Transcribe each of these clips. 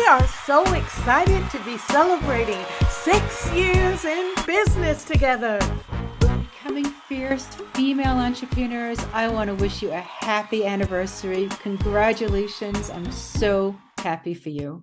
We are so excited to be celebrating 6 years in business together. Becoming fierce female entrepreneurs, I want to wish you a happy anniversary. Congratulations. I'm so happy for you.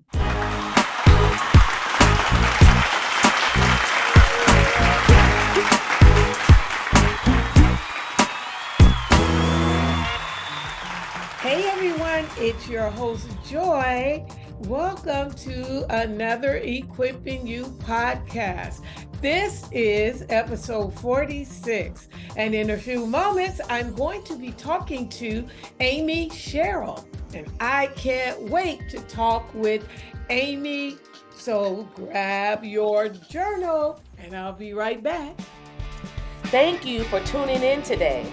Hey everyone, it's your host Joy. Welcome to another Equipping You podcast. This is episode 46, and in a few moments, I'm going to be talking to Amy Cheryl, and I can't wait to talk with Amy. So grab your journal, and I'll be right back. Thank you for tuning in today.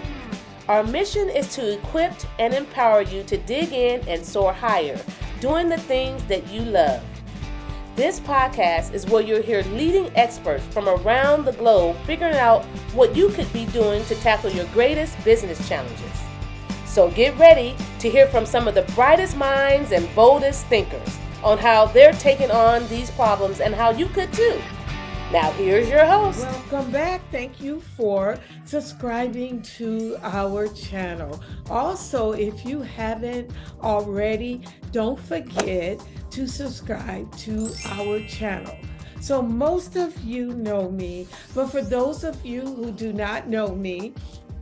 Our mission is to equip and empower you to dig in and soar higher, doing the things that you love. This podcast is where you'll hear leading experts from around the globe figuring out what you could be doing to tackle your greatest business challenges. So get ready to hear from some of the brightest minds and boldest thinkers on how they're taking on these problems and how you could too. Now, here's your host. Welcome back. Thank you for subscribing to our channel. Also, if you haven't already, don't forget to subscribe to our channel. So most of you know me, but for those of you who do not know me,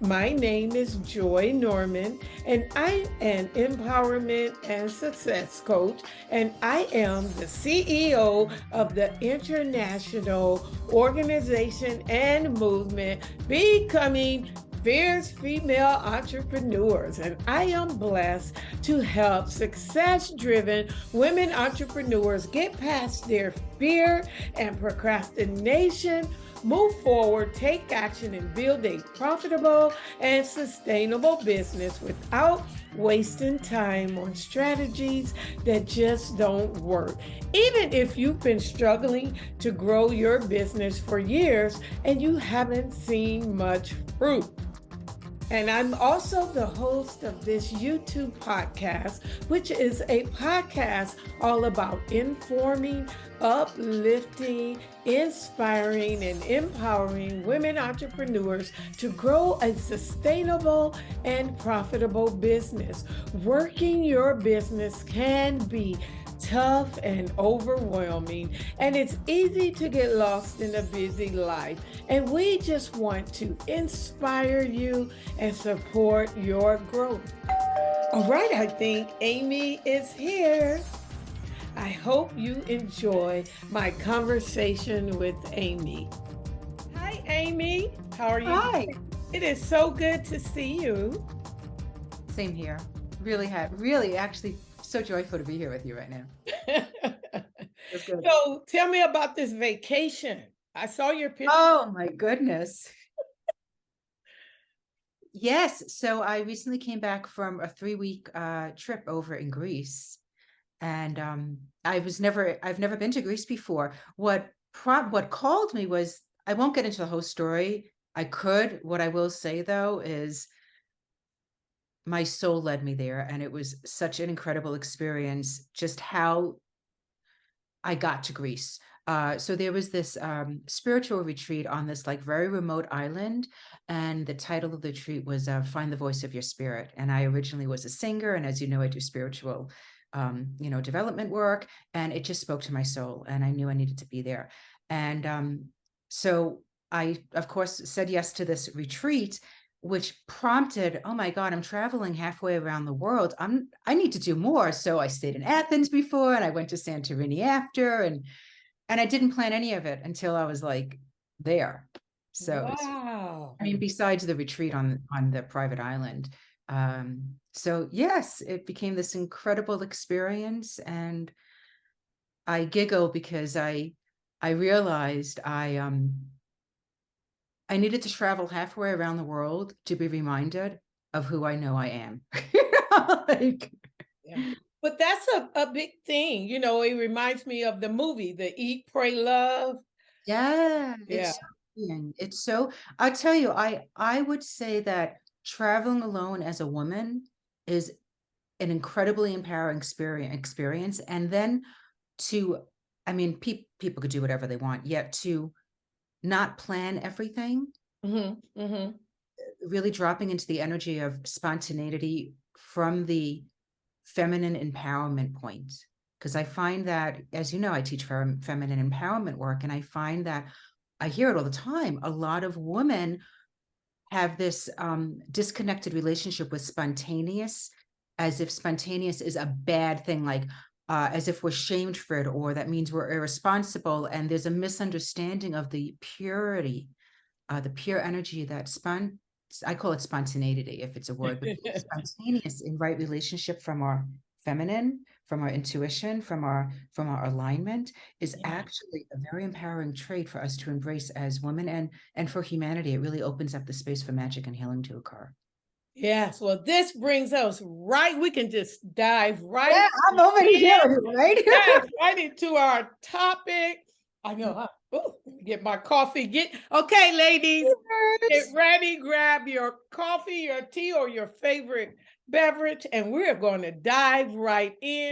my name is Joy Norman, and I'm an empowerment and success coach, and I am the CEO of the international organization and movement Becoming Fierce Female Entrepreneurs, and I am blessed to help success-driven women entrepreneurs get past their fear and procrastination, move forward, take action, and build a profitable and sustainable business without wasting time on strategies that just don't work. Even if you've been struggling to grow your business for years and you haven't seen much fruit. And I'm also the host of this YouTube podcast, which is a podcast all about informing, uplifting, inspiring, and empowering women entrepreneurs to grow a sustainable and profitable business. Working your business can be tough and overwhelming, and it's easy to get lost in a busy life. And we just want to inspire you and support your growth. All right, I think Amy is here. I hope you enjoy my conversation with Amy. Hi, Amy. How are you? Hi. It is so good to see you. Same here. Really, actually, so joyful to be here with you right now. That's good. So tell me about this vacation. I saw your picture. Oh my goodness. Yes. So I recently came back from a 3-week trip over in Greece. And I've never been to Greece before. What called me was, I won't get into the whole story. What I will say though is my soul led me there, and it was such an incredible experience, just how I got to Greece. So there was this spiritual retreat on this like very remote island, and the title of the retreat was Find the Voice of Your Spirit. And I originally was a singer, and as you know, I do spiritual development work, and it just spoke to my soul, and I knew I needed to be there. And so I, of course, said yes to this retreat, which prompted, oh my God, I'm traveling halfway around the world. I need to do more. So I stayed in Athens before, and I went to Santorini after, and I didn't plan any of it until I was like there. So, Wow. I mean, besides the retreat on the private island. So yes, it became this incredible experience, and I giggle because I realized I needed to travel halfway around the world to be reminded of who I know I am. Yeah. But that's a big thing. You know, it reminds me of the movie, the Eat, Pray, Love. Yeah, Yeah. it's so, I tell you, I would say that traveling alone as a woman is an incredibly empowering experience. And then to, I mean, people could do whatever they want, yet to not plan everything, really dropping into the energy of spontaneity from the feminine empowerment point. Because I find that, as you know, I teach feminine empowerment work, and I find that I hear it all the time. A lot of women have this disconnected relationship with spontaneous, as if spontaneous is a bad thing, like as if we're shamed for it, or that means we're irresponsible. And there's a misunderstanding of the purity, the pure energy that I call it spontaneity, if it's a word, but spontaneous in right relationship from our feminine, from our intuition, from our alignment, is actually a very empowering trait for us to embrace as women, and for humanity. It really opens up the space for magic and healing to occur. Yes, well, this brings us right. We can just dive right. Yeah, I'm over here, right? Yes, right into our topic. I know. Huh? Ooh, get my coffee. Okay, ladies. Get ready, grab your coffee, your tea, or your favorite beverage, and we're going to dive right in.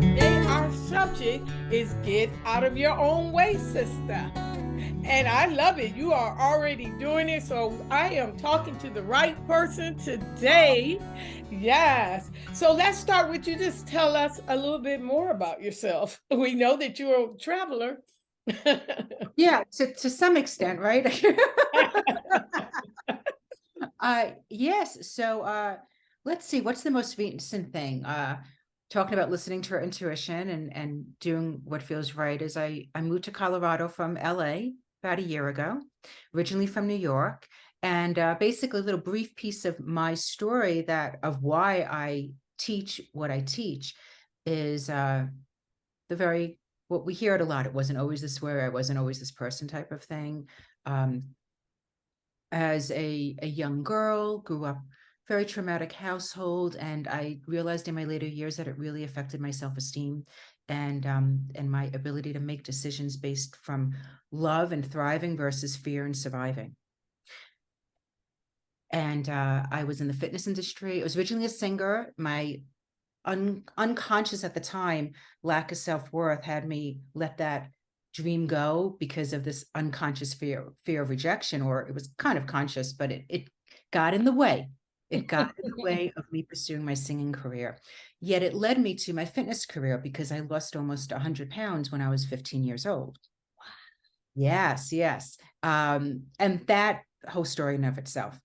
Today, our subject is get out of your own way, sister. And I love it. You are already doing it. So I am talking to the right person today. Yes. So let's start with you. Just tell us a little bit more about yourself. We know that you're a traveler. Yeah, to some extent, right? Yes. So let's see, what's the most recent thing? Talking about listening to our intuition and doing what feels right, is I moved to Colorado from LA about a year ago, originally from New York. And basically a little brief piece of my story of why I teach what I teach is what we hear it a lot. It wasn't always this way, I wasn't always this person type of thing. As a young girl, grew up very traumatic household, and I realized in my later years that it really affected my self-esteem and my ability to make decisions based from love and thriving versus fear and surviving. And I was in the fitness industry. I was originally a singer. My unconscious at the time lack of self-worth had me let that dream go because of this unconscious fear of rejection, or it was kind of conscious, but it got in the way. It got in the way of me pursuing my singing career. Yet it led me to my fitness career, because I lost almost 100 pounds when I was 15 years old. Wow. Yes. And that whole story in of itself.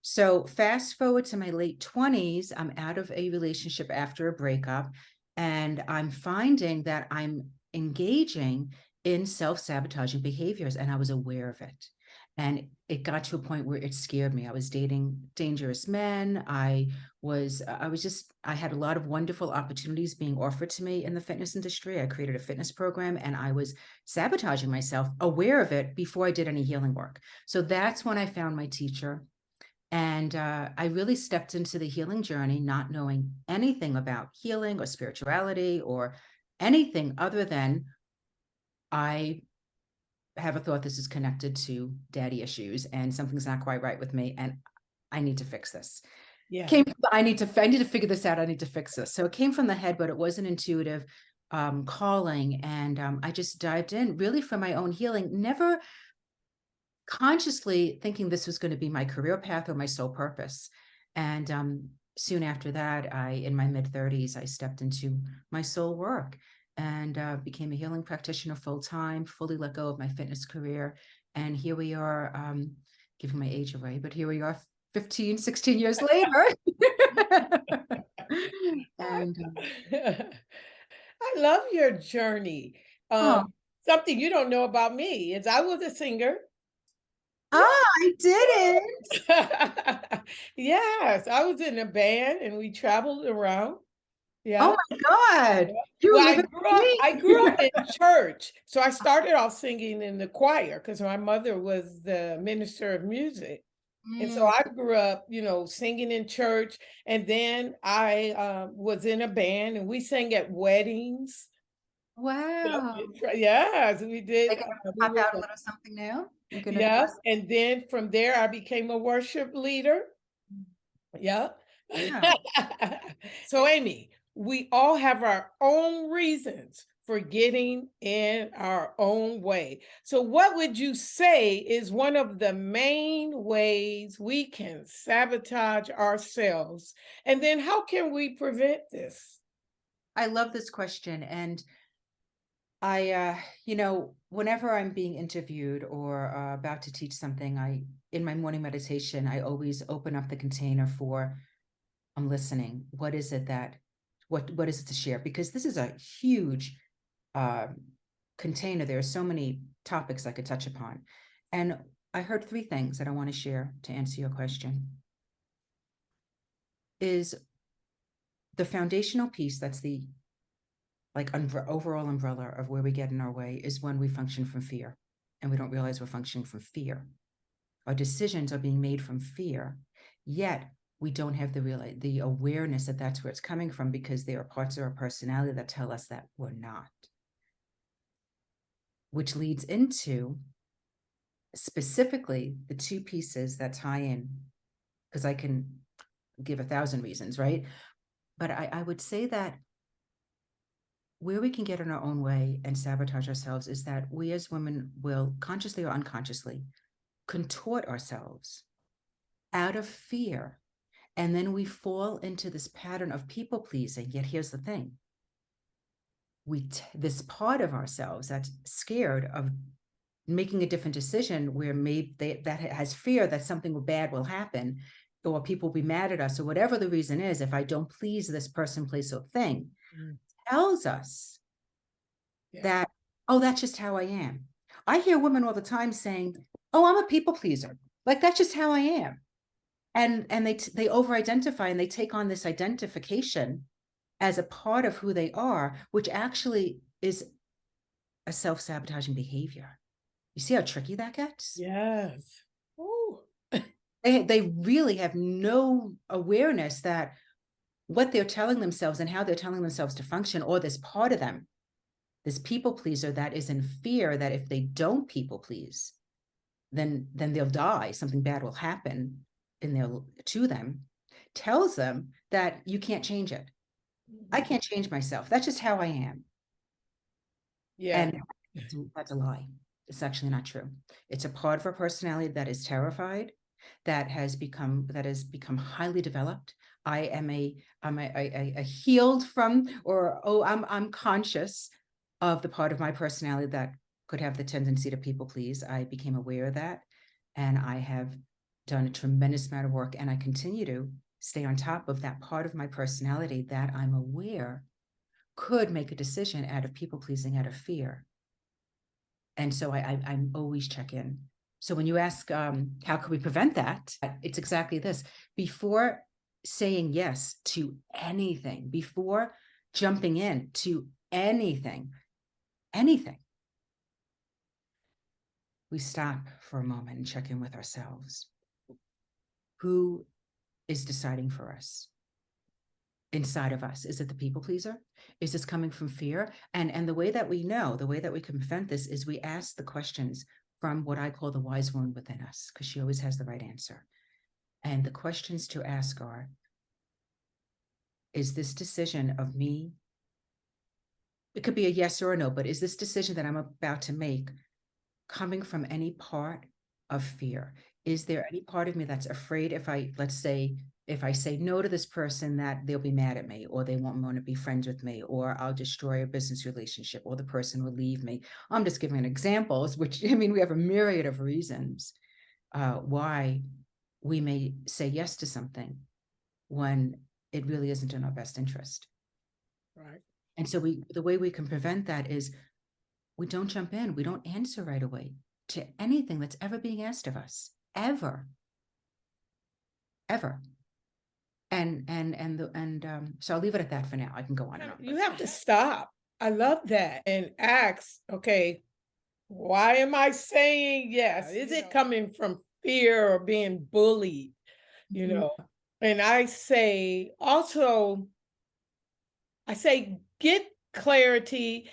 So fast forward to my late 20s, I'm out of a relationship after a breakup, and I'm finding that I'm engaging in self-sabotaging behaviors, and I was aware of it. And it got to a point where it scared me. I was dating dangerous men. I had a lot of wonderful opportunities being offered to me in the fitness industry. I created a fitness program, and I was sabotaging myself, aware of it, before I did any healing work. So that's when I found my teacher. And I really stepped into the healing journey, not knowing anything about healing or spirituality or anything other than I have a thought this is connected to daddy issues and something's not quite right with me, and I need to fix this. Yeah. I need to figure this out. I need to fix this. So it came from the head, but it was an intuitive calling. And I just dived in really for my own healing, never consciously thinking this was going to be my career path or my sole purpose. And soon after that, in my mid-30s, I stepped into my soul work and became a healing practitioner full-time, fully let go of my fitness career. And here we are, giving my age away, but here we are 16 years later. And I love your journey. Something you don't know about me is I was a singer. I didn't. Yes, I was in a band and we traveled around. Yeah. Oh my God. Well, I grew up in church. So I started off singing in the choir because my mother was the minister of music. And so I grew up, singing in church. And then I was in a band and we sang at weddings. Wow. Yes, we did. Pop out a little something now? Yes, and then from there I became a worship leader. Yeah, Yeah. So, Amy, we all have our own reasons for getting in our own way. So, what would you say is one of the main ways we can sabotage ourselves? And then, how can we prevent this? I love this question. And whenever I'm being interviewed or about to teach something, in my morning meditation, I always open up the container for I'm listening. What is it what is it to share? Because this is a huge uh, container. There are so many topics I could touch upon. And I heard three things that I want to share to answer your question. Is the foundational piece that's the overall umbrella of where we get in our way is when we function from fear and we don't realize we're functioning from fear. Our decisions are being made from fear, yet we don't have the awareness that that's where it's coming from, because there are parts of our personality that tell us that we're not. Which leads into specifically the two pieces that tie in, because I can give 1,000 reasons, right? But I would say that where we can get in our own way and sabotage ourselves is that we as women will consciously or unconsciously contort ourselves out of fear. And then we fall into this pattern of people pleasing. Yet here's the thing. This part of ourselves that's scared of making a different decision, where maybe that has fear that something bad will happen, or people will be mad at us, or whatever the reason is, if I don't please this person, place, or thing, tells us that, oh, that's just how I am. I hear women all the time saying, oh, I'm a people pleaser. Like, that's just how I am. And they over-identify, and they take on this identification as a part of who they are, which actually is a self-sabotaging behavior. You see how tricky that gets? Yes. Ooh. They really have no awareness that what they're telling themselves and how they're telling themselves to function, or this part of them, this people pleaser that is in fear that if they don't people please, then they'll die, something bad will happen to them, tells them that you can't change it. I can't change myself. That's just how I am. Yeah. And that's a lie. It's actually not true. It's a part of our personality that is terrified, that has become highly developed. I'm a healed from, I'm conscious of the part of my personality that could have the tendency to people please. I became aware of that, and I have done a tremendous amount of work, and I continue to stay on top of that part of my personality that I'm aware could make a decision out of people pleasing, out of fear. And so I'm always check in. So when you ask, how can we prevent that? It's exactly this. Before saying yes to anything, before jumping in to anything, we stop for a moment and check in with ourselves. Who is deciding for us? Inside of us, is it the people pleaser? Is this coming from fear? And the way that we know, the way that we can prevent this, is we ask the questions from what I call the wise woman within us, because she always has the right answer. And the questions to ask are, is this decision of me, it could be a yes or a no, but is this decision that I'm about to make coming from any part of fear? Is there any part of me that's afraid if I say no to this person, that they'll be mad at me, or they won't want to be friends with me, or I'll destroy a business relationship, or the person will leave me? I'm just giving examples, which, I mean, we have a myriad of reasons why we may say yes to something when it really isn't in our best interest. Right. And so the way we can prevent that is we don't jump in. We don't answer right away to anything that's ever being asked of us, ever. So I'll leave it at that for now. I can go on and on. You have to stop. I love that. And ask, okay, why am I saying yes? Is it coming from fear or being bullied? You know, and I say get clarity,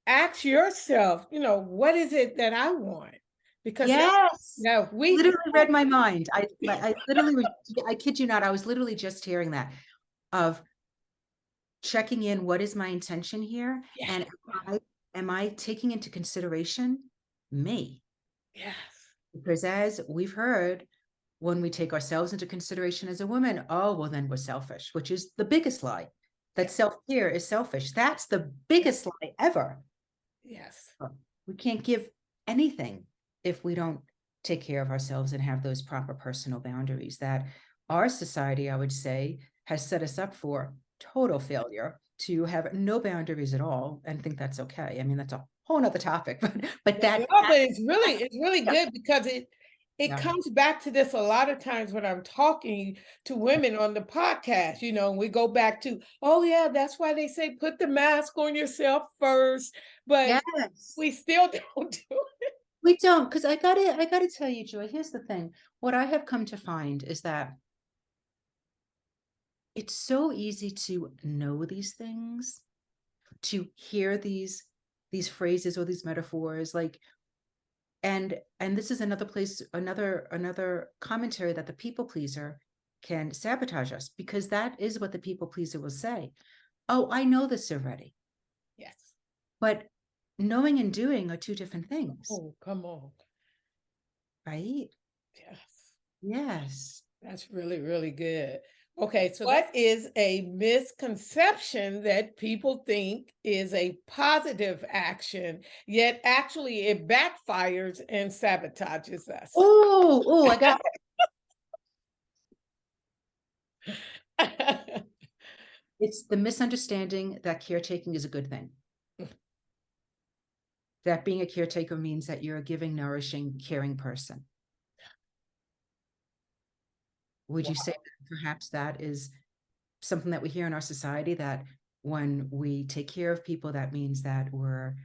ask yourself, what is it that I want? Because Yes. no, we Literally read my mind. I literally, I kid you not, I was literally just hearing that of checking in. What is my intention here? yes, And am I taking into consideration me? yes, Because as we've heard, when we take ourselves into consideration as a woman, oh, well, then we're selfish, which is the biggest lie. That self-care is selfish. That's the biggest lie ever. yes, We can't give anything if we don't take care of ourselves and have those proper personal boundaries. That our society, I would say, has set us up for total failure to have no boundaries at all and think that's okay. I mean, that's a whole nother topic, but no, but it's really yeah, good because it yeah. comes back to this a lot of times when I'm talking to women on the podcast, and we go back to, oh yeah, that's why they say put the mask on yourself first, but Yes. we still don't do it. We don't, because I gotta tell you, Joy, here's the thing. What I have come to find is that it's so easy to know these things, to hear these phrases or these metaphors, like, and this is another place, another commentary that the people pleaser can sabotage us, because that is what the people pleaser will say. Oh, I know this already. Yes. But knowing and doing are two different things, Oh, come on. right? Yes. Yes. That's really, really good. Okay, so what is a misconception that people think is a positive action, yet actually it backfires and sabotages us? Oh, I got it's the misunderstanding that caretaking is a good thing. That being a caretaker means that you're a giving, nourishing, caring person. Would you say that perhaps that is something that we hear in our society, that when we take care of people, that means that we're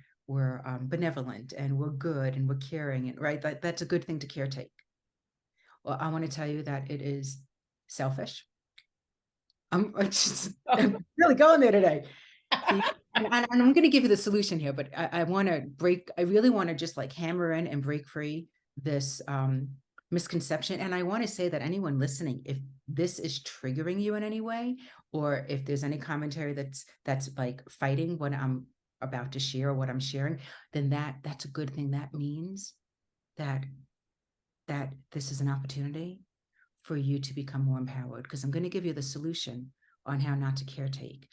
benevolent and we're good and we're caring, and right? That's a good thing to caretake. Well, I want to tell you that it is selfish. I'm really going there today. And I'm going to give you the solution here, but I really want to just like hammer in and break free this misconception. And I want to say that anyone listening, if this is triggering you in any way, or if there's any commentary that's like fighting what I'm about to share or what I'm sharing, then that's a good thing. That means that this is an opportunity for you to become more empowered, because I'm going to give you the solution on how not to caretake.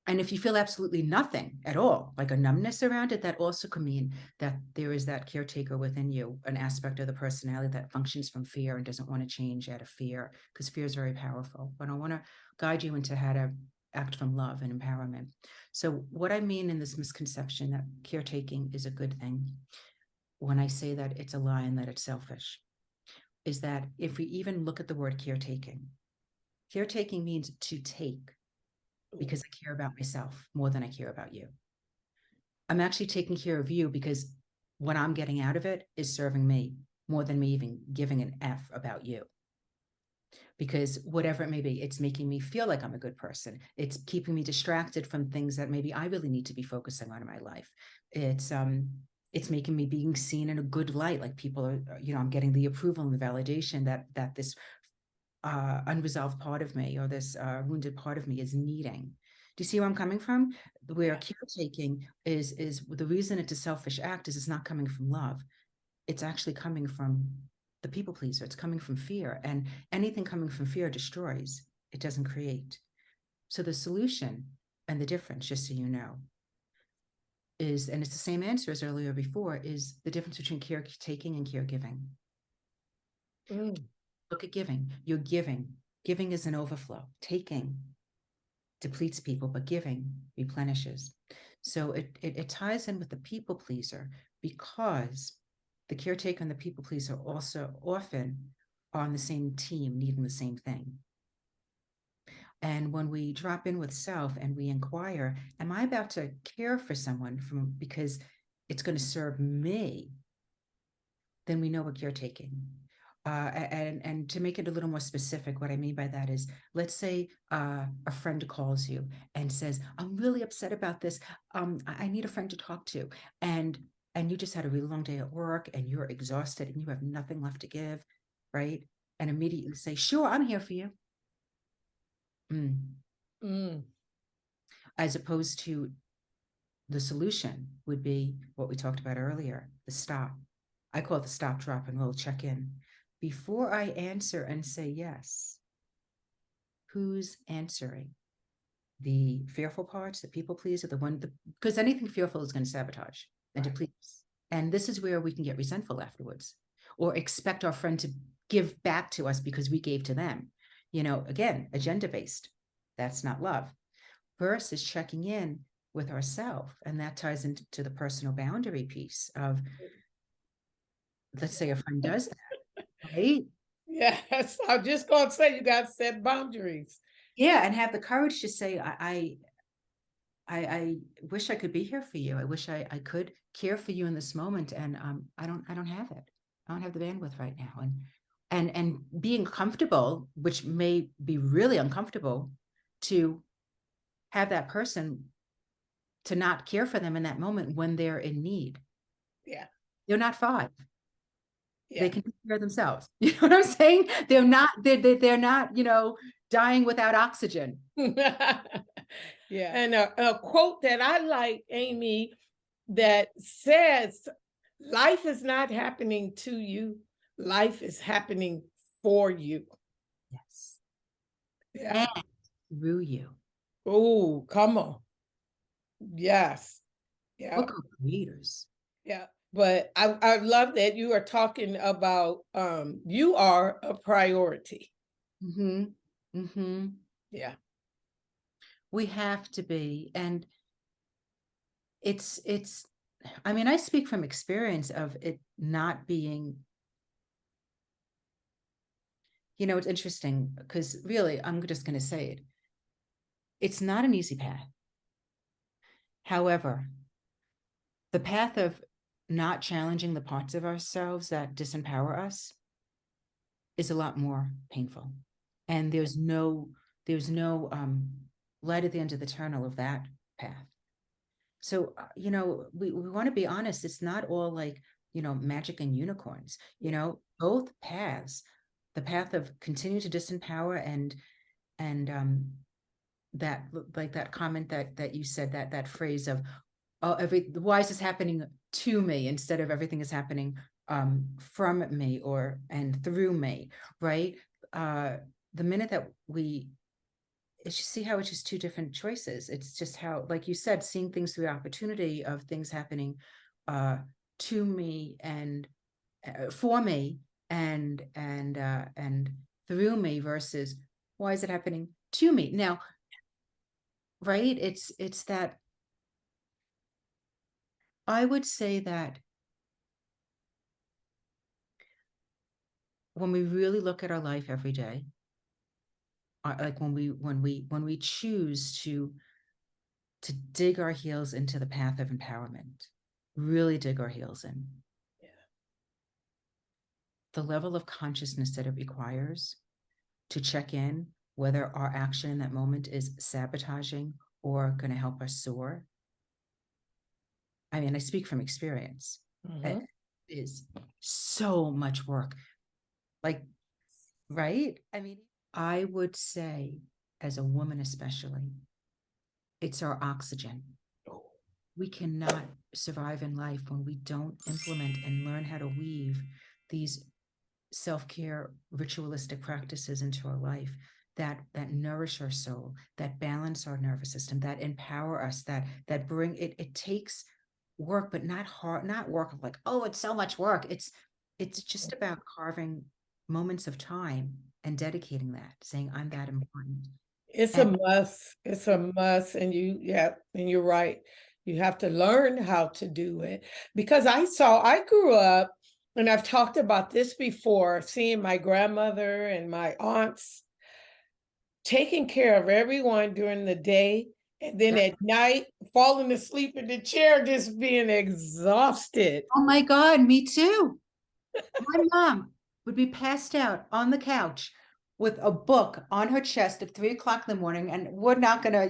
And if you feel absolutely nothing at all, like a numbness around it, that also could mean that there is that caretaker within you, an aspect of the personality that functions from fear and doesn't want to change out of fear, because fear is very powerful. But I want to guide you into how to act from love and empowerment. So what I mean in this misconception that caretaking is a good thing, when I say that it's a lie and that it's selfish, is that if we even look at the word caretaking means to take, because I care about myself more than I care about you. I'm actually taking care of you because what I'm getting out of it is serving me more than me even giving an F about you. Because whatever it may be, it's making me feel like I'm a good person. It's keeping me distracted from things that maybe I really need to be focusing on in my life. It's making me being seen in a good light. Like people are, I'm getting the approval and the validation that this unresolved part of me, or this wounded part of me, is needing. Do you see where I'm coming from? Where caretaking is the reason it's a selfish act is it's not coming from love. It's actually coming from the people pleaser. It's coming from fear, and anything coming from fear destroys. It doesn't create. So the solution and the difference, just so you know, is, and it's the same answer as earlier before, is the difference between caretaking and caregiving. Look at giving. You're giving. Giving is an overflow. Taking depletes people, but giving replenishes. So it ties in with the people pleaser, because the caretaker and the people pleaser also often are on the same team, needing the same thing. And when we drop in with self and we inquire, am I about to care for someone because it's going to serve me? Then we know we're caretaking. And to make it a little more specific, what I mean by that is, let's say a friend calls you and says, I'm really upset about this. I need a friend to talk to. And and you just had a really long day at work and you're exhausted and you have nothing left to give, right? And immediately say, sure, I'm here for you. As opposed to the solution would be what we talked about earlier, the stop. I call it the stop, drop, and roll check in. Before I answer and say yes, who's answering? The fearful parts, the people pleaser, because anything fearful is going to sabotage and to please. And this is where we can get resentful afterwards, or expect our friend to give back to us because we gave to them. Again, agenda-based. That's not love. Versus checking in with ourselves. And that ties into the personal boundary piece of, let's say a friend does that, right? Yes, I'm just going to say you got to set boundaries. Yeah, and have the courage to say, I wish I could be here for you. I wish I could care for you in this moment. And I don't have it. I don't have the bandwidth right now. And being comfortable, which may be really uncomfortable, to have that person to not care for them in that moment when they're in need. Yeah. They're not 5. Yeah. They can take care of themselves. You know what I'm saying? They're not, they're not, dying without oxygen. Yeah. And a quote that I like, Amy, that says, life is not happening to you. Life is happening for you. Yes. Yeah. And through you. Oh, come on. Yes. Yeah. We're co-creators. Yeah. But I love that you are talking about you are a priority. Yeah. We have to be. And it's I mean, I speak from experience of it not being, it's interesting because really, I'm just going to say it. It's not an easy path. However, the path of not challenging the parts of ourselves that disempower us is a lot more painful. And there's no light at the end of the tunnel of that path. So, we want to be honest. It's not all like, magic and unicorns, both paths, the path of continue to disempower and that, like that comment that you said, that phrase of, oh, why is this happening to me instead of everything is happening from me and through me, right? The minute that you see how it's just 2 different choices. It's just how, like you said, seeing things through the opportunity of things happening to me and for me and through me versus why is it happening to me now, right? It's that I would say that when we really look at our life every day, like when we choose to dig our heels into the path of empowerment, really dig our heels in. Yeah. The level of consciousness that it requires to check in whether our action in that moment is sabotaging or going to help us soar. I mean, I speak from experience. It is so much work. Like, right? I mean, I would say, as a woman especially, it's our oxygen. We cannot survive in life when we don't implement and learn how to weave these self-care ritualistic practices into our life that nourish our soul, that balance our nervous system, that empower us, that bring it. It takes work, but not hard, not work of like, oh, it's so much work. It's just about carving moments of time and dedicating that, saying I'm that important. It's a must. It's a must. And and you're right. You have to learn how to do it, because I grew up, and I've talked about this before, seeing my grandmother and my aunts taking care of everyone during the day, and then at night falling asleep in the chair, just being exhausted. Oh my God, me too. My mom would be passed out on the couch with a book on her chest at 3 o'clock in the morning, and we're not gonna,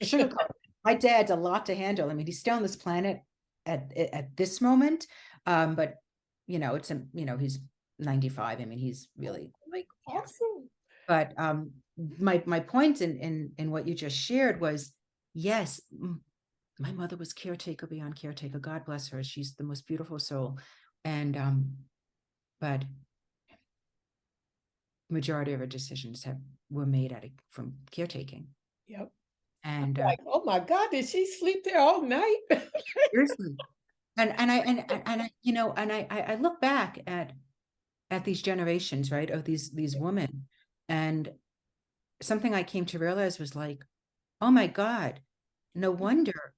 sugarcoat. My dad's a lot to handle. I mean, he's still on this planet. at this moment. But it's he's 95. I mean, he's really like Awesome. But my point in what you just shared was, yes, my mother was caretaker beyond caretaker. God bless her. She's the most beautiful soul. And but majority of her decisions were made from caretaking. Yep. And Like, oh my God, did she sleep there all night? seriously. And I look back at these generations, right, of these women, and something I came to realize was like, oh my God, no wonder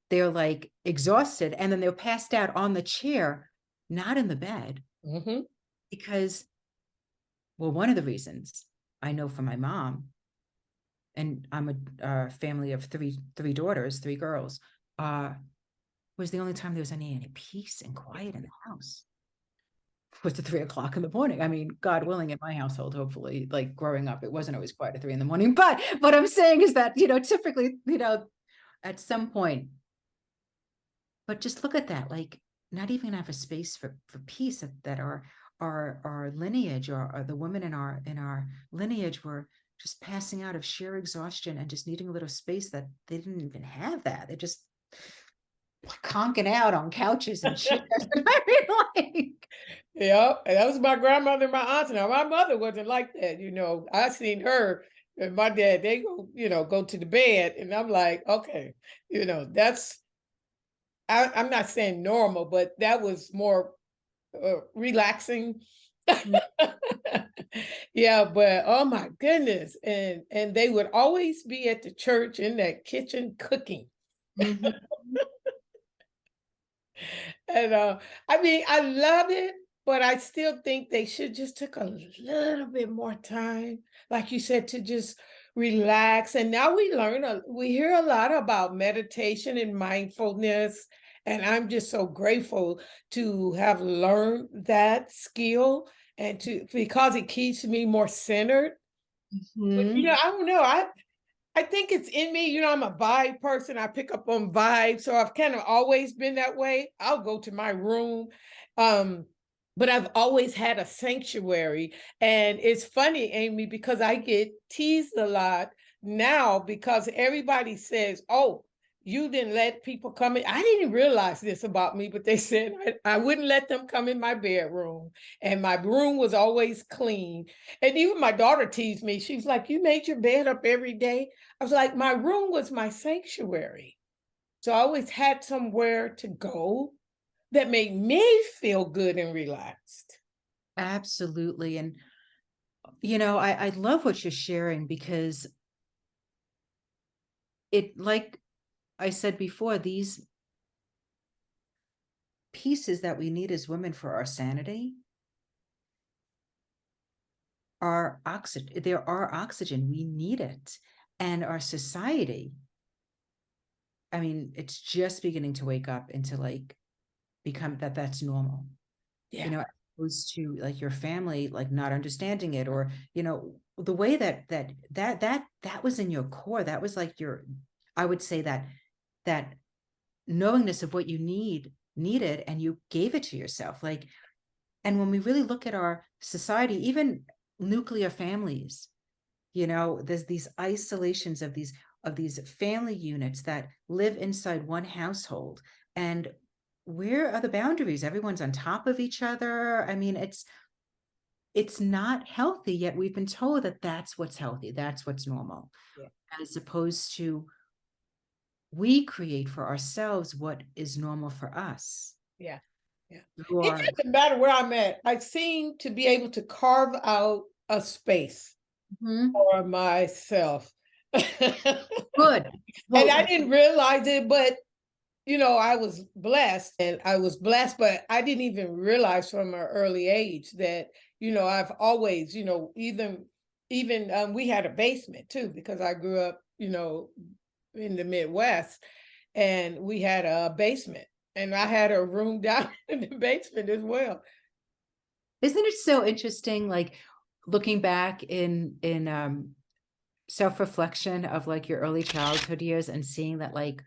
they're like exhausted, and then they're passed out on the chair, not in the bed. Mm-hmm. Because, well, one of the reasons I know from my mom, and I'm a family of three daughters, 3 girls, was the only time there was any peace and quiet in the house was at 3 o'clock in the morning. I mean, God willing, in my household, hopefully, like growing up, it wasn't always quiet at 3 in the morning. But what I'm saying is that, typically, at some point, but just look at that, like not even have a space for peace, that our lineage, or the women in our lineage were just passing out of sheer exhaustion and just needing a little space that they didn't even have. That they're just conking out on couches and chairs. I mean, like, Yeah, and that was my grandmother and my aunts. Now my mother wasn't like that. I seen her and my dad. They go to the bed, and I'm like, okay, that's. I'm not saying normal, but that was more relaxing. Yeah, but oh my goodness, and they would always be at the church in that kitchen cooking. mhm. And I mean, I love it, but I still think they should just took a little bit more time, like you said, to just relax. And now we hear a lot about meditation and mindfulness, and I'm just so grateful to have learned that skill, and because it keeps me more centered. But Mhm. I don't know. I think it's in me. I'm a vibe person. I pick up on vibes. So I've kind of always been that way. I'll go to my room. Um, but I've always had a sanctuary. And it's funny, Amy, because I get teased a lot now because everybody says, oh, you didn't let people come in. I didn't realize this about me, but they said I wouldn't let them come in my bedroom. And my room was always clean. And even my daughter teased me. She's like, you made your bed up every day. I was like, my room was my sanctuary. So I always had somewhere to go that made me feel good and relaxed. Absolutely. And I love what you're sharing, because it, like I said before, these pieces that we need as women for our sanity are oxygen. There are oxygen. We need it. And our society, I mean, it's just beginning to wake up into like become that's normal. Yeah. As opposed to like your family like not understanding it, or the way that was in your core. That was like I would say that knowingness of what you needed, and you gave it to yourself. Like, and when we really look at our society, even nuclear families, there's these isolations of these family units that live inside one household. And where are the boundaries? Everyone's on top of each other. I mean, it's not healthy, yet we've been told that that's what's healthy, that's what's normal. Yeah. As opposed to, we create for ourselves what is normal for us. Yeah. Yeah. It Or doesn't matter where I'm at. I seem to be able to carve out a space for myself. good. And I Well, didn't realize it, but I was blessed, but I didn't even realize from an early age that, I've always, even we had a basement too, because I grew up, in the Midwest, and we had a basement, and I had a room down in the basement as well. isn't it so interesting, like looking back in self-reflection of like your early childhood years, and seeing that like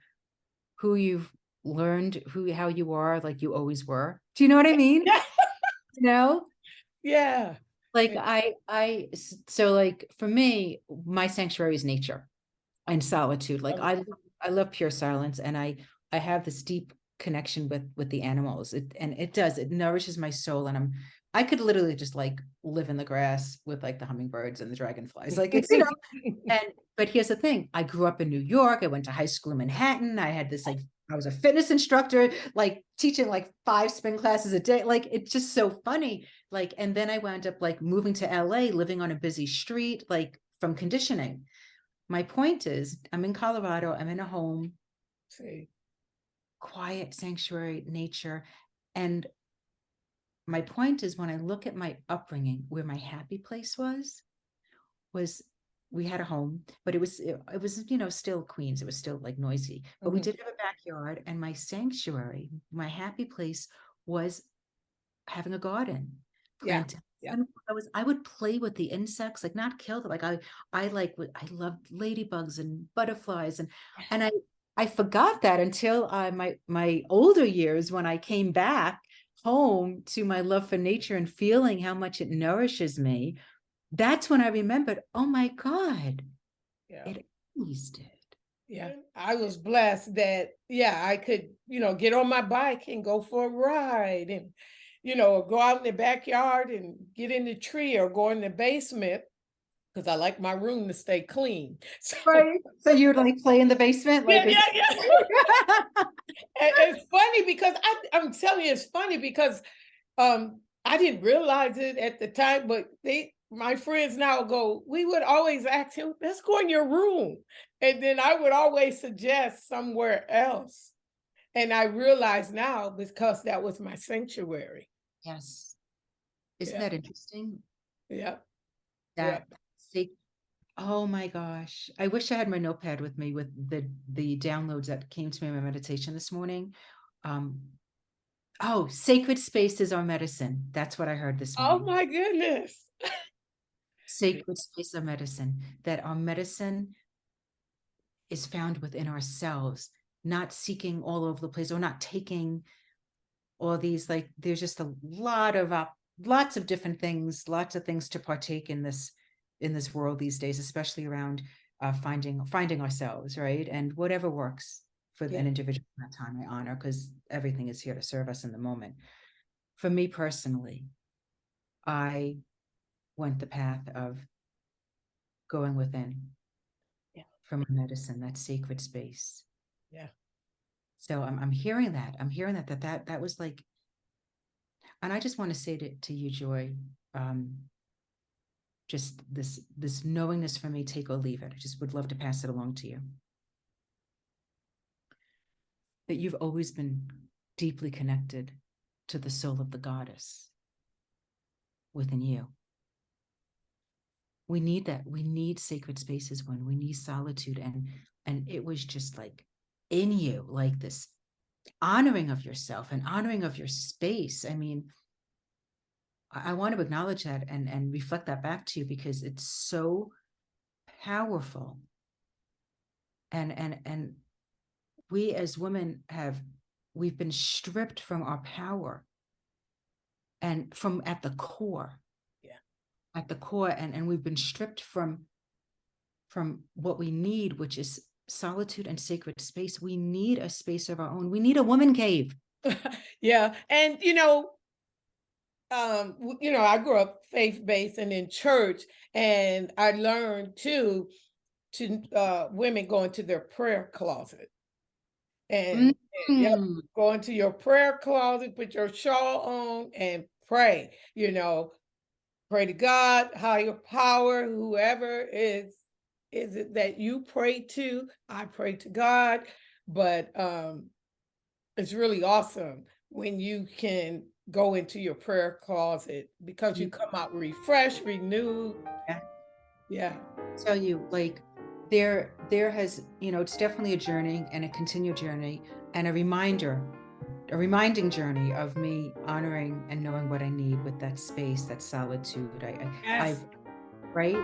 who you've learned how you are, like you always were. Do you know what I mean? You know, Yeah. like so like for me, my sanctuary is nature and solitude. Like I love pure silence, and I have this deep connection with the animals. It nourishes my soul, and I could literally just like live in the grass with like the hummingbirds and the dragonflies. Like it's, but here's the thing. I grew up in New York. I went to high school in Manhattan. I had this like, I was a fitness instructor, like teaching like 5 spin classes a day. Like, it's just so funny. Like, and then I wound up like moving to LA, living on a busy street, like from conditioning. My point is, I'm in Colorado. I'm in a home, See. quiet sanctuary, nature. And my point is, when I look at my upbringing, where my happy place was we had a home, but it was still Queens. It was still like noisy, but we did have a backyard, and my sanctuary, my happy place was having a garden, planting. Yeah. I would play with the insects, like not kill them. Like I loved ladybugs and butterflies, and I forgot that until my older years, when I came back home to my love for nature and feeling how much it nourishes me. That's when I remembered, oh my God, it always did. Yeah, I was blessed that, I could, get on my bike and go for a ride and, go out in the backyard and get in the tree or go in the basement because I like my room to stay clean. So, Right. So you would like play in the basement? Like, yeah. And it's funny because I'm telling you, it's funny because I didn't realize it at the time, but my friends now go, we would always ask him, let's go in your room. And then I would always suggest somewhere else. And I realize now because that was my sanctuary. Yes. Isn't that interesting? Yeah. Oh my gosh. I wish I had my notepad with me with the downloads that came to me in my meditation this morning. Sacred space is our medicine. That's what I heard this morning. Oh my goodness. Sacred space of medicine, that our medicine is found within ourselves, not seeking all over the place, or not taking all these, like, there's just a lot of lots of different things, lots of things to partake in this world these days, especially around finding ourselves, right? And whatever works for an individual at that time, I honor, because everything is here to serve us in the moment. For me personally, I went the path of going within for my medicine, that sacred space. Yeah. So I'm hearing that. I'm hearing that was like, and I just want to say to you, Joy, just this knowingness for me, take or leave it. I just would love to pass it along to you. That you've always been deeply connected to the soul of the goddess within you. We need that. We need sacred spaces when we need solitude. And it was just like in you, like this honoring of yourself and honoring of your space. I mean, I want to acknowledge that and reflect that back to you, because it's so powerful. And we as women we've been stripped from our power, and from at the core. At the core, and we've been stripped from what we need, which is solitude and sacred space. We need a space of our own. We need a woman cave. Yeah. And I grew up faith-based and in church, and I learned too to women go into their prayer closet. And go into your prayer closet, put your shawl on and pray, pray to God, higher power, whoever is it that you pray to. I pray to God, but it's really awesome when you can go into your prayer closet, because you come out refreshed, renewed. Yeah. I tell you, like, there has, it's definitely a journey, and a continued journey, and a reminding journey of me honoring and knowing what I need with that space, that solitude. Right.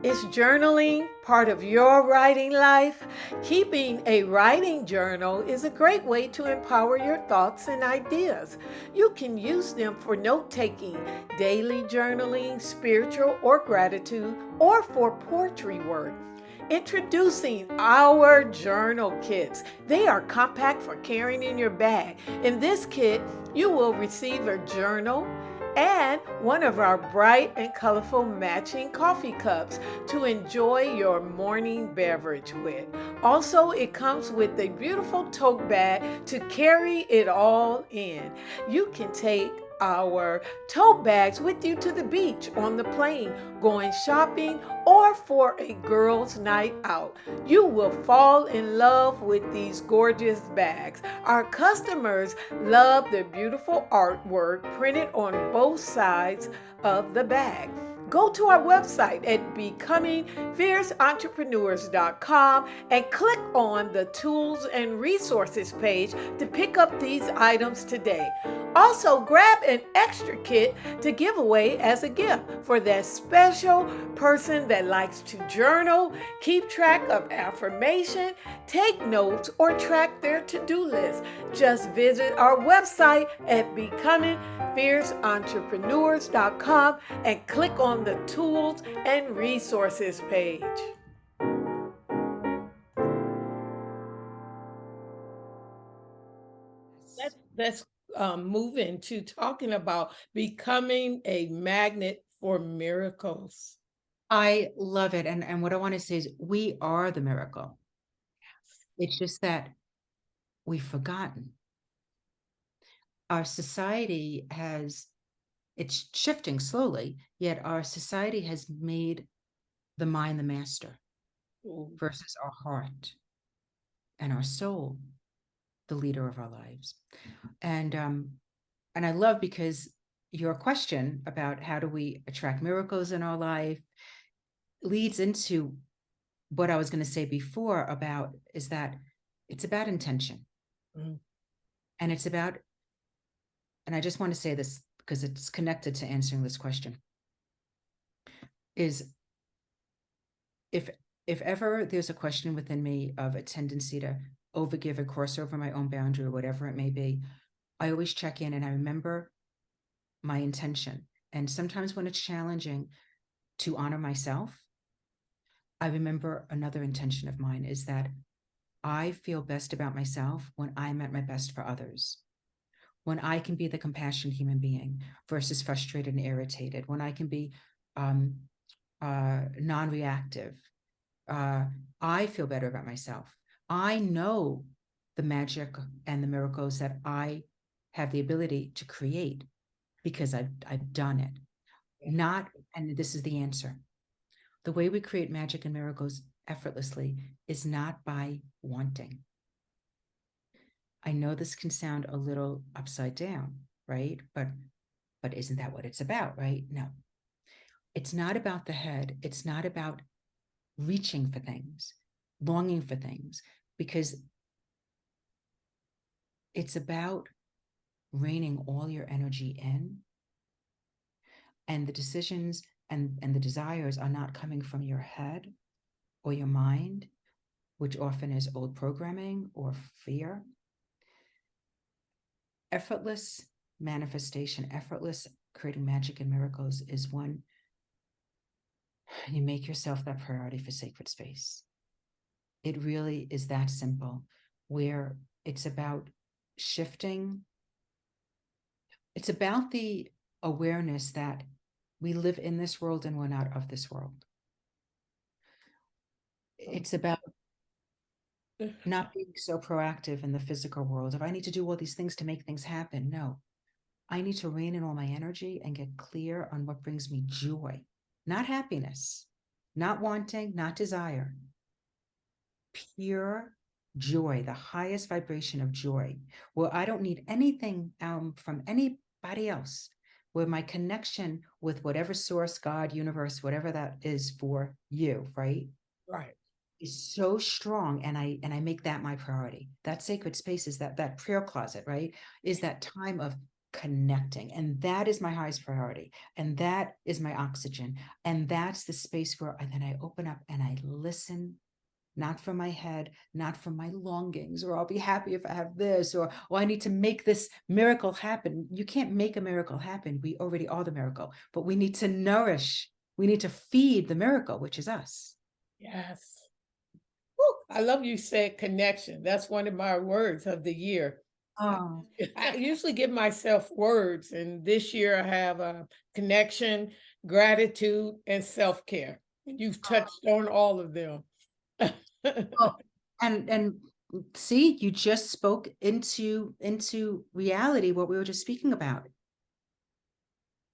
Is journaling part of your writing life? Keeping a writing journal is a great way to empower your thoughts and ideas. You can use them for note taking, daily journaling, spiritual or gratitude, or for poetry work. Introducing our journal kits. They are compact for carrying in your bag. In this kit, you will receive a journal and one of our bright and colorful matching coffee cups to enjoy your morning beverage with. Also, it comes with a beautiful tote bag to carry it all in. You can take our tote bags with you to the beach, on the plane, going shopping, or for a girls' night out. You will fall in love with these gorgeous bags. Our customers love the beautiful artwork printed on both sides of the bag. Go to our website at becomingfierceentrepreneurs.com and click on the tools and resources page to pick up these items today. Also, grab an extra kit to give away as a gift for that special person that likes to journal, keep track of affirmation, take notes, or track their to-do list. Just visit our website at becomingfierceentrepreneurs.com and click on the tools and resources page. Let's move into talking about becoming a magnet for miracles. I love it. And what I want to say is we are the miracle. It's just that we've forgotten. Our society it's shifting slowly, yet our society has made the mind the master versus our heart and our soul the leader of our lives. And I love, because your question about how do we attract miracles in our life leads into what I was going to say before about is that it's about intention. And it's about, and I just want to say this because it's connected to answering this question, is if ever there's a question within me of a tendency to overgive or cross over my own boundary or whatever it may be, I always check in and I remember my intention. And sometimes when it's challenging to honor myself, I remember another intention of mine is that I feel best about myself when I'm at my best for others. When I can be the compassionate human being versus frustrated and irritated. When I can be non-reactive. I feel better about myself. I know the magic and the miracles that I have the ability to create because I've done it. Not, and this is the answer. The way we create magic and miracles effortlessly is not by wanting. I know this can sound a little upside down, right? But isn't that what it's about, right? No. It's not about the head. It's not about reaching for things, longing for things, because it's about reining all your energy in, and the decisions and the desires are not coming from your head or your mind, which often is old programming or fear. Effortless manifestation, effortless creating magic and miracles is when you make yourself that priority for sacred space. It really is that simple, where it's about shifting. It's about the awareness that we live in this world and we're not of this world. It's about not being so proactive in the physical world. If I need to do all these things to make things happen, no. I need to rein in all my energy and get clear on what brings me joy, not happiness, not wanting, not desire. Pure joy, the highest vibration of joy, where I don't need anything from anybody else, where my connection with whatever source, God, universe, whatever that is for you, right? Right. Is so strong, and I make that my priority. That sacred space is that prayer closet, right? Is that time of connecting. And that is my highest priority. And that is my oxygen. And that's the space where then I open up and I listen, not from my head, not from my longings, or I'll be happy if I have this, or I need to make this miracle happen. You can't make a miracle happen. We already are the miracle, but we need to nourish, we need to feed the miracle, which is us. Yes. Woo, I love you said connection. That's one of my words of the year. Oh, I usually give myself words, and this year I have a connection, gratitude, and self-care. You've touched on all of them. well, and see, you just spoke into reality what we were just speaking about.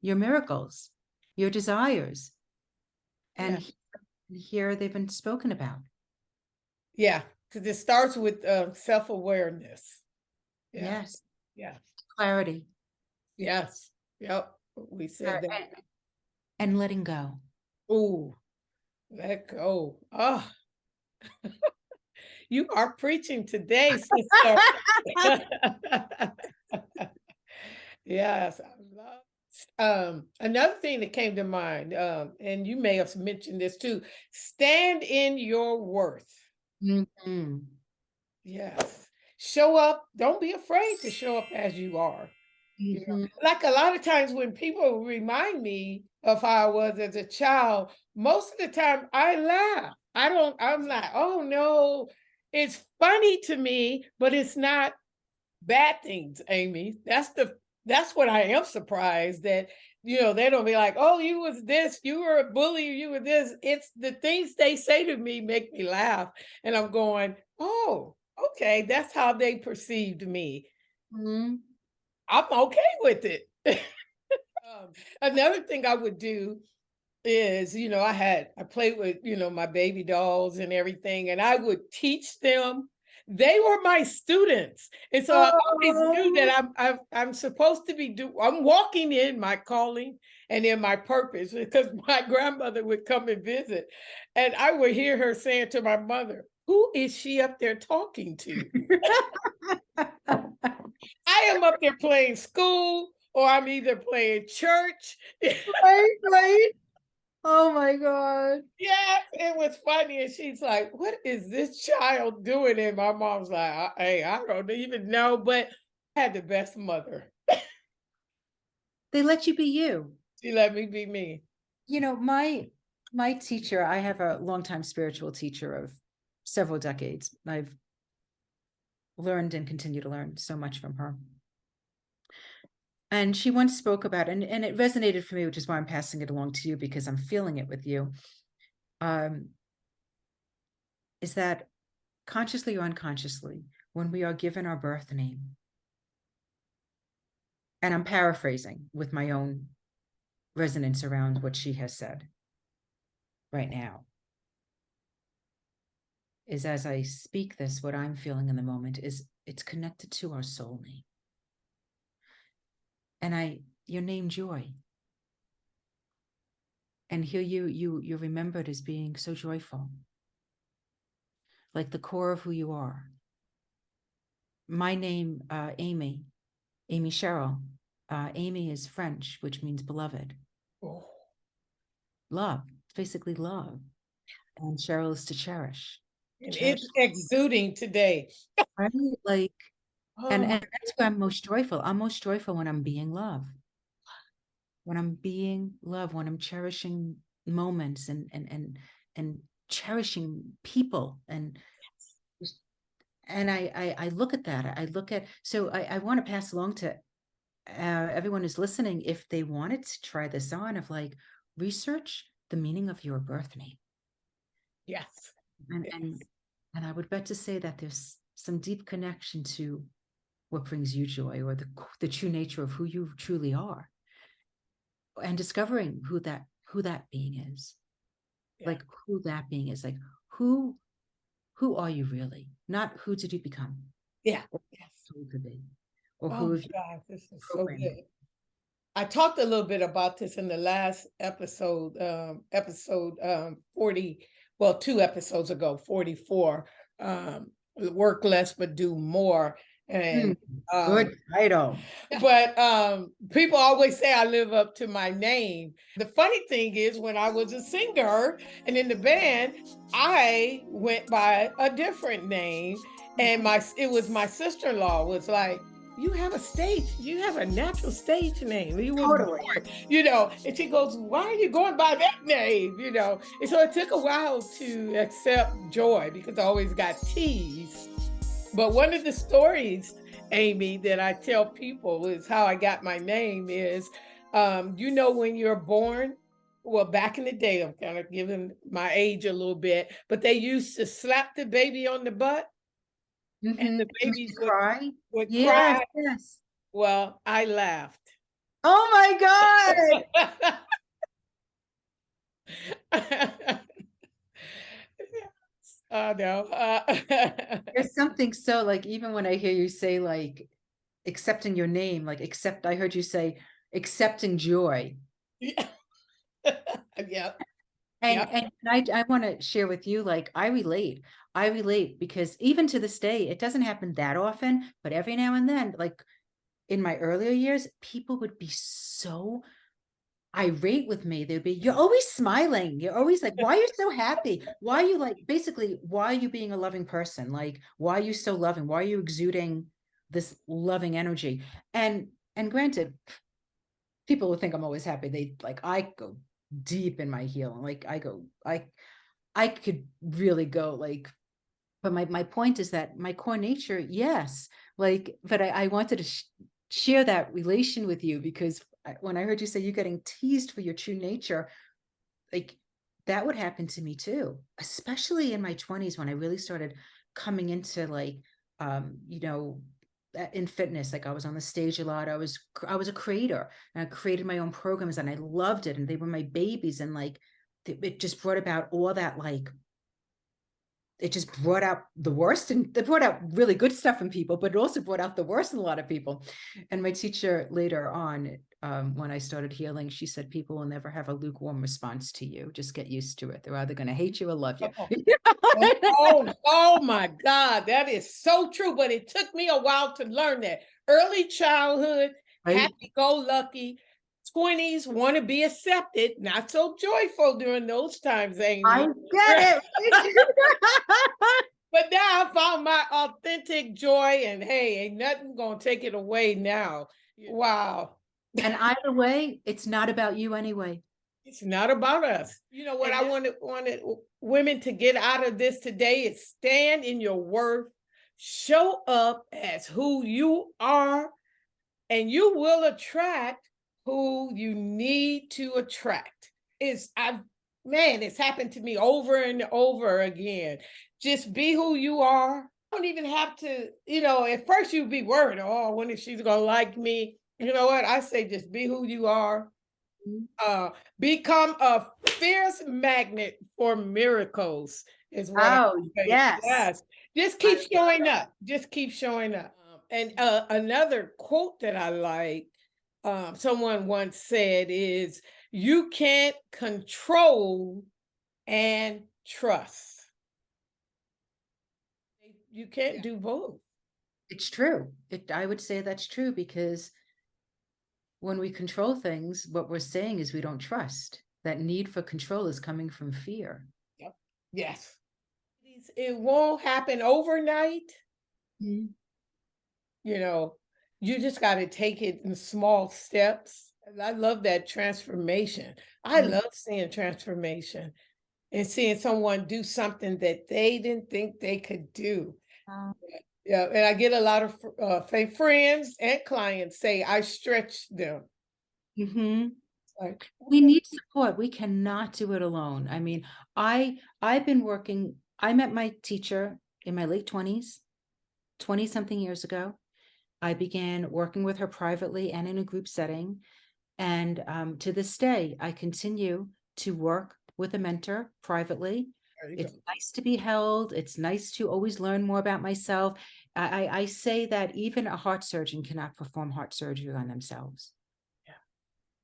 Your miracles, your desires, and here they've been spoken about. Yeah, because it starts with self-awareness. Yeah. Yes, Yeah. clarity. Yes. Yep. We said that. And letting go. Ooh, let go. Oh, you are preaching today, sister. Yes, I love. Another thing that came to mind, and you may have mentioned this too, stand in your worth. Mm-hmm. Yes. Show up. Don't be afraid to show up as you are. You know, Mm-hmm. like a lot of times when people remind me of how I was as a child, most of the time I laugh. I'm like, oh no, it's funny to me, but it's not bad things, Amy. That's what I am surprised that, they don't be like, oh, you was this, you were a bully, you were this. It's the things they say to me make me laugh. And I'm going, oh, okay, that's how they perceived me. Mm-hmm. I'm okay with it. Another thing I would do is, I played with, my baby dolls and everything, and I would teach them. They were my students. And so I always knew that I'm supposed to I'm walking in my calling and in my purpose, because my grandmother would come and visit. And I would hear her saying to my mother, who is she up there talking to? I am up there playing school, or I'm either playing church. Right. Oh my God. Yeah, it was funny. And she's like, what is this child doing? And my mom's like, hey, I don't even know, but I had the best mother. They let you be you. She let me be me. My teacher, I have a longtime spiritual teacher of several decades. I've learned and continue to learn so much from her. And she once spoke about, and it resonated for me, which is why I'm passing it along to you, because I'm feeling it with you, is that consciously or unconsciously, when we are given our birth name, and I'm paraphrasing with my own resonance around what she has said right now, is as I speak this, what I'm feeling in the moment is it's connected to our soul name. And your name Joy. And here you're remembered as being so joyful, like the core of who you are. My name, Amy Cheryl. Amy is French, which means beloved. Oh. Love. It's basically love. And Cheryl is to cherish. And it's exuding today. Right? Like, and my that's where I'm most joyful. I'm most joyful when I'm being love. When I'm being love, when I'm cherishing moments and cherishing people and I look at that. So I want to pass along to everyone who's listening, if they wanted to try this on, of like, research the meaning of your birth name. Yes. And I would bet to say that there's some deep connection to what brings you joy, or the true nature of who you truly are, and discovering who that being is. Yeah. Like who that being is, like who are you really? Not who did you become? Yeah. Yes. Who to be, or Oh who my have you God, this is so good. I talked a little bit about this in the last episode, episode 40, well, 2 episodes ago, 44, work less but do more. And Good title. but people always say I live up to my name. The funny thing is, when I was a singer and in the band, I went by a different name, and it was my sister-in-law was like, you have a natural stage name. You was Totally. born, and she goes, why are you going by that name? And so it took a while to accept Joy because I always got teased. But one of the stories, Amy, that I tell people is how I got my name is, when you're born, well, back in the day, I'm kind of giving my age a little bit, but they used to slap the baby on the butt and the babies Cry. would Yes, cry. yes. Well, I laughed. Oh my God. Oh, no. There's something so like, even when I hear you say like accepting your name, like I heard you say accepting joy. Yeah. Yeah. And Yeah. I want to share with you, like I relate because even to this day, it doesn't happen that often, but every now and then, like in my earlier years, people would be so irate with me. They'd be, you're always smiling. You're always like, why are you so happy? Why are you like, basically, why are you being a loving person? Like, why are you so loving? Why are you exuding this loving energy? And granted, people would think I'm always happy. They like, I go deep in my healing. Like I could really go like, but my point is that my core nature, yes. Like, but I wanted to share that relation with you because when I heard you say you're getting teased for your true nature, like that would happen to me too, especially in my 20s when I really started coming into like, in fitness. Like I was on the stage a lot. I was a creator and I created my own programs and I loved it. And they were my babies. And like, it just brought about all that, like, it just brought out the worst, and it brought out really good stuff in people, but it also brought out the worst in a lot of people. And my teacher later on, when I started healing, she said, people will never have a lukewarm response to you. Just get used to it. They're either going to hate you or love you. Oh my God, that is so true. But it took me a while to learn that. Early childhood, Right? happy-go-lucky, 20s want to be accepted, not so joyful during those times, Amy. I get it. But now I found my authentic joy, and hey, ain't nothing gonna take it away now. Wow. And either way, it's not about you anyway. It's not about us. You know what I wanted women to get out of this today is stand in your worth, show up as who you are, and you will attract who you need to attract. It's happened to me over and over again. Just be who you are. Don't even have to, at first you'd be worried, oh, I wonder if she's gonna like me. You know what? I say just be who you are. Become a fierce magnet for miracles is what I say. Yes. Just keep showing up. Just keep showing up. And another quote that I like, someone once said is, you can't control and trust. You can't do both. It's true. I would say that's true because when we control things, what we're saying is we don't trust. That need for control is coming from fear. Yep. Yes. It won't happen overnight. Mm-hmm. You just got to take it in small steps. And I love that transformation. I love seeing transformation and seeing someone do something that they didn't think they could do. Yeah, and I get a lot of friends and clients say I stretch them. Mm-hmm. Like, we need support. We cannot do it alone. I mean, I've been working. I met my teacher in my late 20s, 20 something years ago. I began working with her privately and in a group setting. And to this day, I continue to work with a mentor privately. It's nice to be held. It's nice to always learn more about myself. I say that even a heart surgeon cannot perform heart surgery on themselves. Yeah.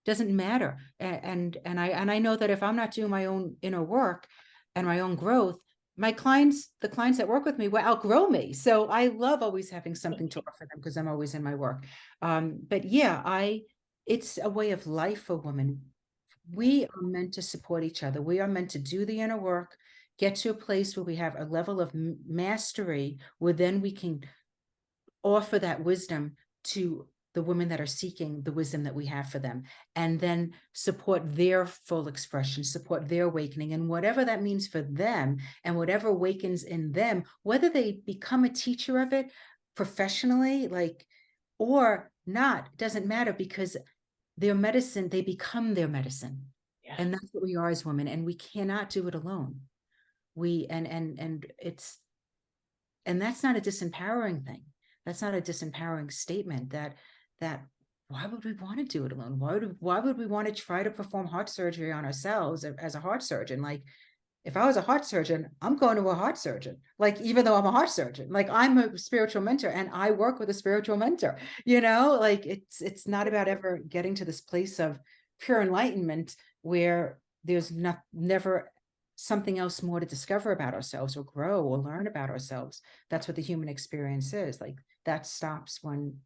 Doesn't matter. And I know that if I'm not doing my own inner work and my own growth, my clients, the clients that work with me will outgrow me. So I love always having something to offer them because I'm always in my work. But yeah, it's a way of life for women. We are meant to support each other. We are meant to do the inner work, get to a place where we have a level of mastery where then we can offer that wisdom to the women that are seeking the wisdom that we have for them, and then support their full expression, support their awakening, and whatever that means for them, and whatever awakens in them, whether they become a teacher of it professionally, like, or not, it doesn't matter, because their medicine, they become their medicine. Yeah. And that's what we are as women, and we cannot do it alone. And that's not a disempowering thing. That's not a disempowering statement. That why would we want to do it alone? Why would we want to try to perform heart surgery on ourselves as a heart surgeon? Like, if I was a heart surgeon, I'm going to a heart surgeon. Like, even though I'm a heart surgeon, like, I'm a spiritual mentor and I work with a spiritual mentor, like, it's not about ever getting to this place of pure enlightenment where there's never something else more to discover about ourselves or grow or learn about ourselves. That's what the human experience is. Like, that stops when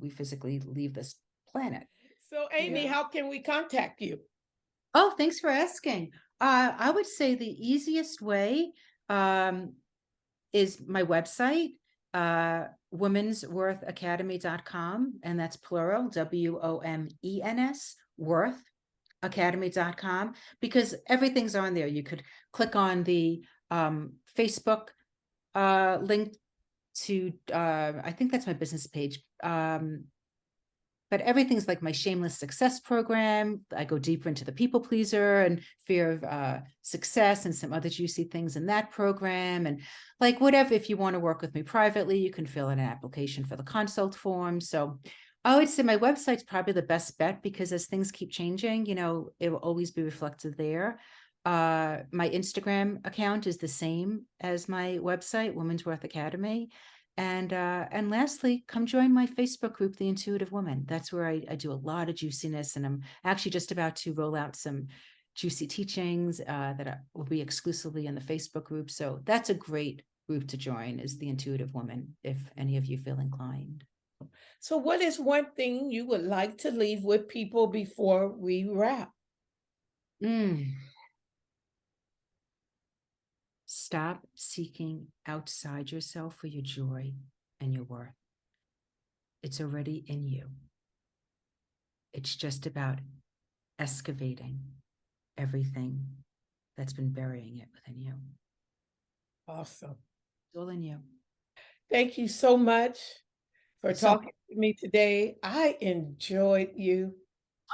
we physically leave this planet. So, Amy, Yeah. how can we contact you? Oh, thanks for asking. I would say the easiest way is my website, womensworthacademy.com, and that's plural, WOMENS, worthacademy.com, because everything's on there. You could click on the Facebook link to, I think that's my business page. But everything's like my shameless success program. I go deeper into the people pleaser and fear of success and some other juicy things in that program. And like, whatever, if you want to work with me privately, you can fill in an application for the consult form. So I would say my website's probably the best bet, because as things keep changing, it will always be reflected there. My Instagram account is the same as my website, Women's Worth Academy. And lastly, come join my Facebook group, The Intuitive Woman. That's where I do a lot of juiciness, and I'm actually just about to roll out some juicy teachings that will be exclusively in the Facebook group. So that's a great group to join, is The Intuitive Woman, if any of you feel inclined. So, what is one thing you would like to leave with people before we wrap? Stop seeking outside yourself for your joy and your worth. It's already in you. It's just about excavating everything that's been burying it within you. Awesome. It's all in you. Thank you so much for talking to me today. I enjoyed you.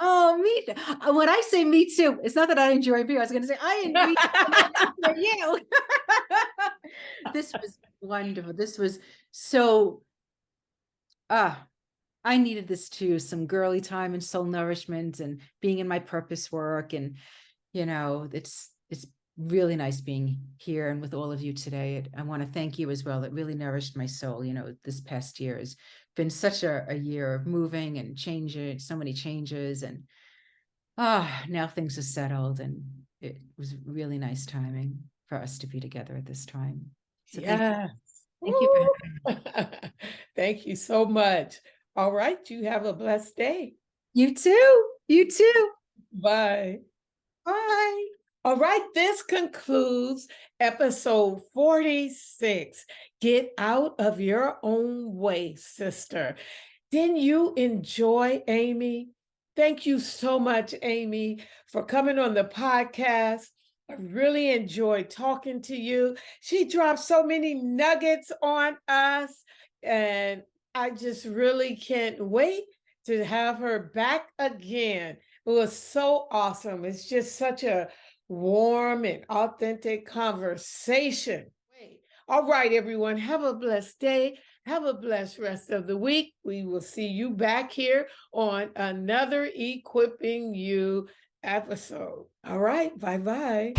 Oh, me too. When I say me too, it's not that I enjoy you. I was going to say I enjoy you. This was wonderful. This was so. I needed this too. Some girly time and soul nourishment and being in my purpose work, and it's really nice being here and with all of you today. I want to thank you as well. It really nourished my soul. This past year has been such a year of moving and changing, so many changes, and now things are settled, and it was really nice timing for us to be together at this time. So yeah. Thank you. Thank you so much. All right. You have a blessed day. You too. You too. Bye. Bye. All right, this concludes episode 46. Get out of your own way, sister. Didn't you enjoy Amy? Thank you so much, Amy, for coming on the podcast. I really enjoyed talking to you. She dropped so many nuggets on us, and I just really can't wait to have her back again. It was so awesome. It's just such a warm and authentic conversation. All right, everyone, have a blessed day. Have a blessed rest of the week. We will see you back here on another Equipping You episode. All right, bye-bye.